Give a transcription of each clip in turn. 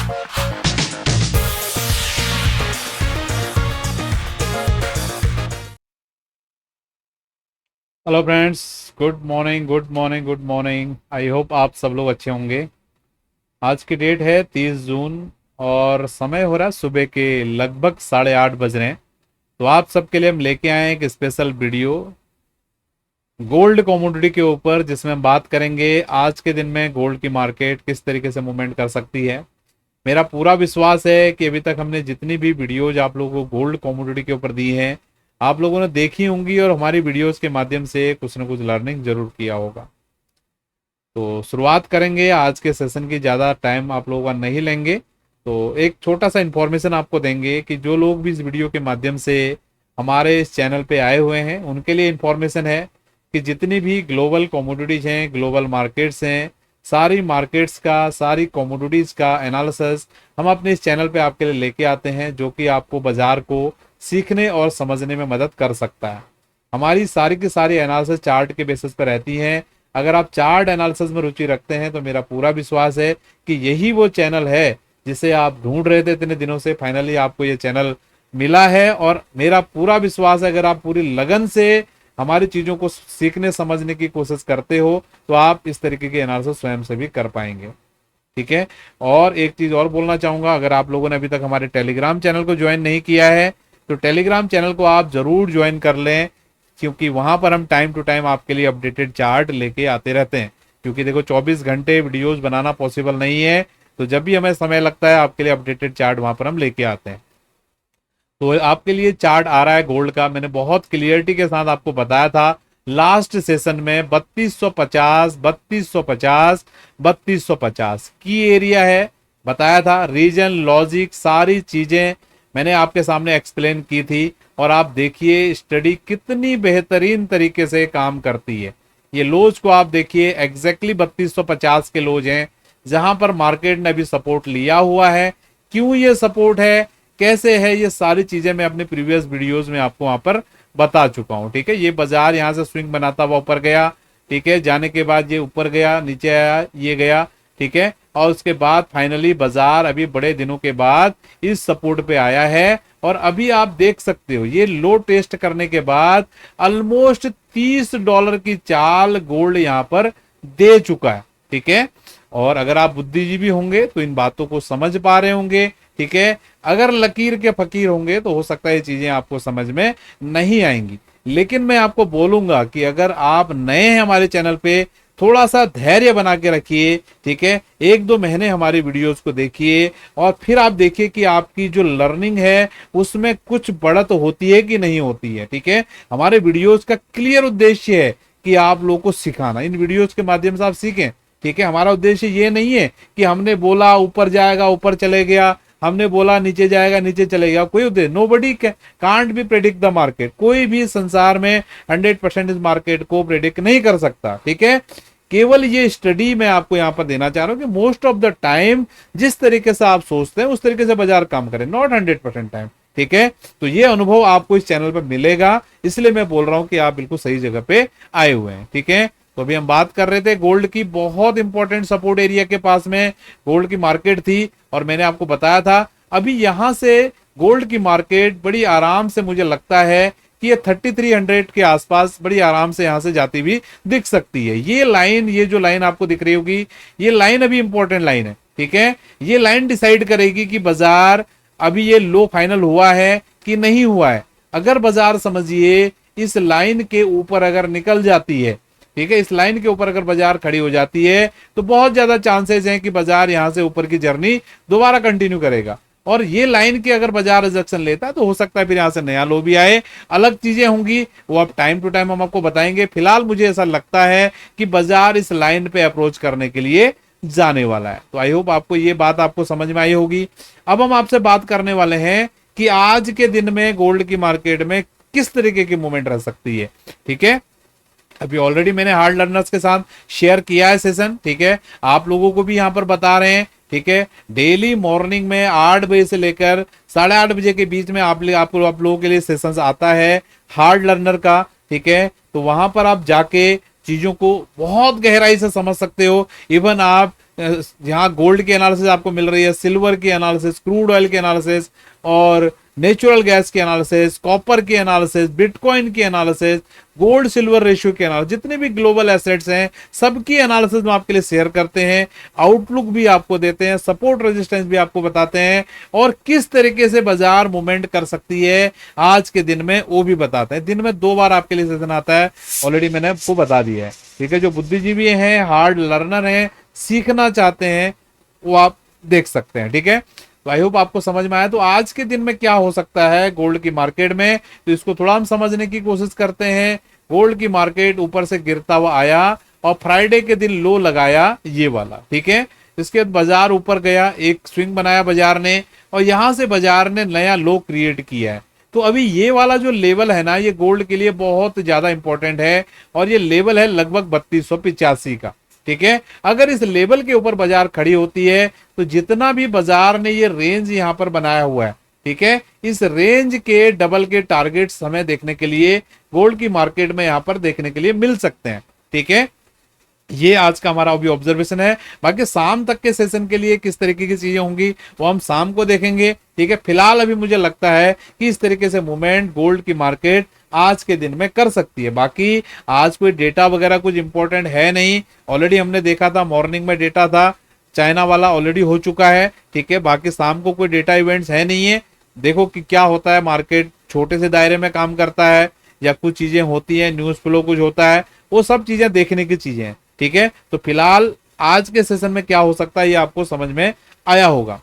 Hello friends, good morning good morning good morning. I hope आप सब लोग अच्छे होंगे। आज की डेट है 30 जून और समय हो रहा है सुबह के लगभग 8:30 बज रहे हैं। तो आप सबके लिए हम लेके आए हैं एक स्पेशल वीडियो गोल्ड कमोडिटी के ऊपर, जिसमें हम बात करेंगे आज के दिन में गोल्ड की मार्केट किस तरीके से मूवमेंट कर सकती है। मेरा पूरा विश्वास है कि अभी तक हमने जितनी भी वीडियोज आप लोगों को गोल्ड कमोडिटी के ऊपर दी हैं, आप लोगों ने देखी होंगी और हमारी वीडियोस के माध्यम से कुछ ना कुछ लर्निंग जरूर किया होगा। तो शुरुआत करेंगे आज के सेशन की। ज़्यादा टाइम आप लोगों का नहीं लेंगे। तो एक छोटा सा इन्फॉर्मेशन आपको देंगे कि जो लोग भी इस वीडियो के माध्यम से हमारे इस चैनल पे आए हुए हैं उनके लिए इन्फॉर्मेशन है कि जितनी भी ग्लोबल कमोडिटीज हैं, ग्लोबल मार्केट्स हैं, सारी मार्केट्स का, सारी कमोडिटीज का एनालिसिस हम अपने इस चैनल पे आपके लिए लेके आते हैं, जो कि आपको बाजार को सीखने और समझने में मदद कर सकता है। हमारी सारी की सारी एनालिसिस चार्ट के बेसिस पर रहती हैं। अगर आप चार्ट एनालिसिस में रुचि रखते हैं तो मेरा पूरा विश्वास है कि यही वो चैनल है जिसे आप ढूंढ रहे थे इतने दिनों से। फाइनली आपको ये चैनल मिला है और मेरा पूरा विश्वास है अगर आप पूरी लगन से हमारी चीजों को सीखने समझने की कोशिश करते हो तो आप इस तरीके की एनालिसिस स्वयं से भी कर पाएंगे। ठीक है। और एक चीज और बोलना चाहूंगा, अगर आप लोगों ने अभी तक हमारे टेलीग्राम चैनल को ज्वाइन नहीं किया है तो टेलीग्राम चैनल को आप जरूर ज्वाइन कर लें, क्योंकि वहां पर हम टाइम टू टाइम आपके लिए अपडेटेड चार्ट लेके आते रहते हैं। क्योंकि देखो 24 घंटे वीडियोस बनाना पॉसिबल नहीं है, तो जब भी हमें समय लगता है आपके लिए अपडेटेड चार्ट वहां पर हम लेके आते हैं। तो आपके लिए चार्ट आ रहा है गोल्ड का। मैंने बहुत क्लियरिटी के साथ आपको बताया था लास्ट सेशन में 3250 3250 3250 की एरिया है, बताया था। रीजन, लॉजिक, सारी चीजें मैंने आपके सामने एक्सप्लेन की थी। और आप देखिए स्टडी कितनी बेहतरीन तरीके से काम करती है। ये लोज को आप देखिए, एग्जैक्टली 3250 के लोज हैं जहां पर मार्केट ने अभी सपोर्ट लिया हुआ है। क्यों ये सपोर्ट है, कैसे है, ये सारी चीजें मैं अपने प्रीवियस वीडियोस में आपको वहां पर बता चुका हूं। ठीक है। ये बाजार यहां से स्विंग बनाता हुआ ऊपर गया। ठीक है। जाने के बाद ये ऊपर गया, नीचे आया, ये गया। ठीक है। और उसके बाद फाइनली बाजार अभी बड़े दिनों के बाद इस सपोर्ट पे आया है। और अभी आप देख सकते हो ये लो टेस्ट करने के बाद ऑलमोस्ट $30 की चाल गोल्ड यहां पर दे चुका है। ठीक है। और अगर आप बुद्धिजीवी होंगे तो इन बातों को समझ पा रहे होंगे। ठीक है। अगर लकीर के फकीर होंगे तो हो सकता है ये चीजें आपको समझ में नहीं आएंगी। लेकिन मैं आपको बोलूंगा कि अगर आप नए हैं हमारे चैनल पे, थोड़ा सा धैर्य बना के रखिए। ठीक है। 1-2 महीने हमारी वीडियोस को देखिए और फिर आप देखिए कि आपकी जो लर्निंग है उसमें कुछ बढ़त होती है कि नहीं होती है। ठीक है। हमारे वीडियोस का क्लियर उद्देश्य है कि आप लोगों को सिखाना, इन वीडियोस के माध्यम से आप सीखें। ठीक है। हमारा उद्देश्य ये नहीं है कि हमने बोला ऊपर जाएगा ऊपर चले गया, हमने बोला नीचे जाएगा नीचे चले गया। कोई उद्देश्य, nobody can't be predict the market. कोई भी संसार में 100% इस मार्केट को प्रेडिक्ट नहीं कर सकता। ठीक है। केवल ये स्टडी मैं आपको यहां पर देना चाह रहा हूं कि मोस्ट ऑफ द टाइम जिस तरीके से आप सोचते हैं उस तरीके से बाजार काम करे, नॉट 100% टाइम। ठीक है। तो ये अनुभव आपको इस चैनल पर मिलेगा, इसलिए मैं बोल रहा हूं कि आप बिल्कुल सही जगह पे आए हुए हैं। ठीक है। तो अभी हम बात कर रहे थे गोल्ड की। बहुत इंपॉर्टेंट सपोर्ट एरिया के पास में गोल्ड की मार्केट थी और मैंने आपको बताया था अभी यहां से गोल्ड की मार्केट बड़ी आराम से, मुझे लगता है कि ये 3300 के आसपास बड़ी आराम से यहां से जाती हुई दिख सकती है। ये लाइन, ये जो लाइन आपको दिख रही होगी, ये लाइन अभी इंपॉर्टेंट लाइन है। ठीक है। ये लाइन डिसाइड करेगी कि बाजार अभी ये लो फाइनल हुआ है कि नहीं हुआ है। अगर बाजार समझिए इस लाइन के ऊपर अगर निकल जाती है, ठीक है, इस लाइन के ऊपर अगर बाजार खड़ी हो जाती है तो बहुत ज्यादा चांसेस हैं कि बाजार यहां से ऊपर की जर्नी दोबारा कंटिन्यू करेगा। और ये लाइन के अगर बाजार रिजेक्शन लेता है तो हो सकता है फिर यहां से नया लो भी आए, अलग चीजें होंगी, वो अब टाइम टू टाइम हम आपको बताएंगे। फिलहाल मुझे ऐसा लगता है कि बाजार इस लाइन पे अप्रोच करने के लिए जाने वाला है। तो आई होप आपको ये बात आपको समझ में आई होगी। अब हम आपसे बात करने वाले हैं कि आज के दिन में गोल्ड की मार्केट में किस तरीके की मूवमेंट रह सकती है। ठीक है। अभी ऑलरेडी मैंने हार्ड लर्नर्स के साथ शेयर किया है सेशन। ठीक है। आप लोगों को भी यहां पर बता रहे हैं। ठीक है। डेली मॉर्निंग में 8 बजे से लेकर 8:30 बजे के बीच में आप लोगों के लिए सेशंस आता है हार्ड लर्नर का। ठीक है। तो वहां पर आप जाके चीजों को बहुत गहराई से समझ सकते हो। इवन आप यहाँ गोल्ड की एनालिसिस आपको मिल रही है, सिल्वर की एनालिसिस, क्रूड ऑयल की एनालिसिस और नेचुरल गैस की एनालिसिस, कॉपर की एनालिसिस, बिटकॉइन की एनालिसिस, गोल्ड सिल्वर रेशियो की एनालिसिस, जितने भी ग्लोबल एसेट्स हैं सबकी एनालिसिस हम आपके लिए शेयर करते हैं। आउटलुक भी आपको देते हैं, सपोर्ट रेजिस्टेंस भी आपको बताते हैं, और किस तरीके से बाजार मूवमेंट कर सकती है आज के दिन में वो भी बताते हैं। दिन में 2 बार आपके लिए सेशन आता है, ऑलरेडी मैंने आपको बता दिया है। ठीक है, जो बुद्धिजीवी हैं, हार्ड लर्नर हैं, सीखना चाहते हैं, वो आप देख सकते हैं। ठीक है, तो आई होप आपको समझ में आया। तो आज के दिन में क्या हो सकता है गोल्ड की मार्केट में, तो इसको थोड़ा हम समझने की कोशिश करते हैं। गोल्ड की मार्केट ऊपर से गिरता हुआ आया और फ्राइडे के दिन लो लगाया ये वाला। ठीक है, इसके बाद बाजार ऊपर गया, एक स्विंग बनाया बाजार ने, और यहां से बाजार ने नया लो क्रिएट किया है। तो अभी ये वाला जो लेवल है ना, ये गोल्ड के लिए बहुत ज्यादा इंपॉर्टेंट है, और ये लेवल है लगभग 3285 का। ठीक है, अगर इस लेवल के ऊपर बाजार खड़ी होती है तो जितना भी बाजार ने ये रेंज यहां पर बनाया हुआ है, ठीक है, इस रेंज के डबल के टारगेट्स हमें देखने के लिए गोल्ड की मार्केट में यहां पर देखने के लिए मिल सकते हैं। ठीक है, ये आज का हमारा अभी ऑब्जर्वेशन है। बाकी शाम तक के सेशन के लिए किस तरीके की चीजें होंगी वो हम शाम को देखेंगे। ठीक है, फिलहाल अभी मुझे लगता है कि इस तरीके से मूवमेंट गोल्ड की मार्केट आज के दिन में कर सकती है। बाकी आज कोई डेटा वगैरह कुछ इंपॉर्टेंट है नहीं, ऑलरेडी हमने देखा था, मॉर्निंग में डेटा था, चाइना वाला ऑलरेडी हो चुका है। ठीक है, बाकी शाम को कोई डेटा इवेंट्स है नहीं है। देखो कि क्या होता है, मार्केट छोटे से दायरे में काम करता है या कुछ चीजें होती हैं, न्यूज फ्लो कुछ होता है, वो सब चीजें देखने की चीजें हैं। ठीक है, तो फिलहाल आज के सेशन में क्या हो सकता है ये आपको समझ में आया होगा।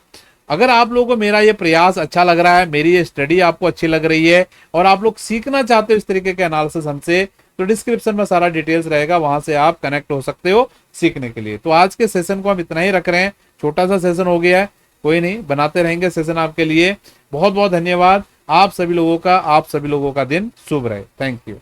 अगर आप लोगों को मेरा ये प्रयास अच्छा लग रहा है, मेरी ये स्टडी आपको अच्छी लग रही है और आप लोग सीखना चाहते हो इस तरीके के एनालिसिस हमसे, तो डिस्क्रिप्शन में सारा डिटेल्स रहेगा, वहां से आप कनेक्ट हो सकते हो सीखने के लिए। तो आज के सेशन को हम इतना ही रख रहे हैं, छोटा सा सेशन हो गया है, कोई नहीं, बनाते रहेंगे सेशन आपके लिए। बहुत बहुत धन्यवाद आप सभी लोगों का, आप सभी लोगों का दिन शुभ रहे। Thank you.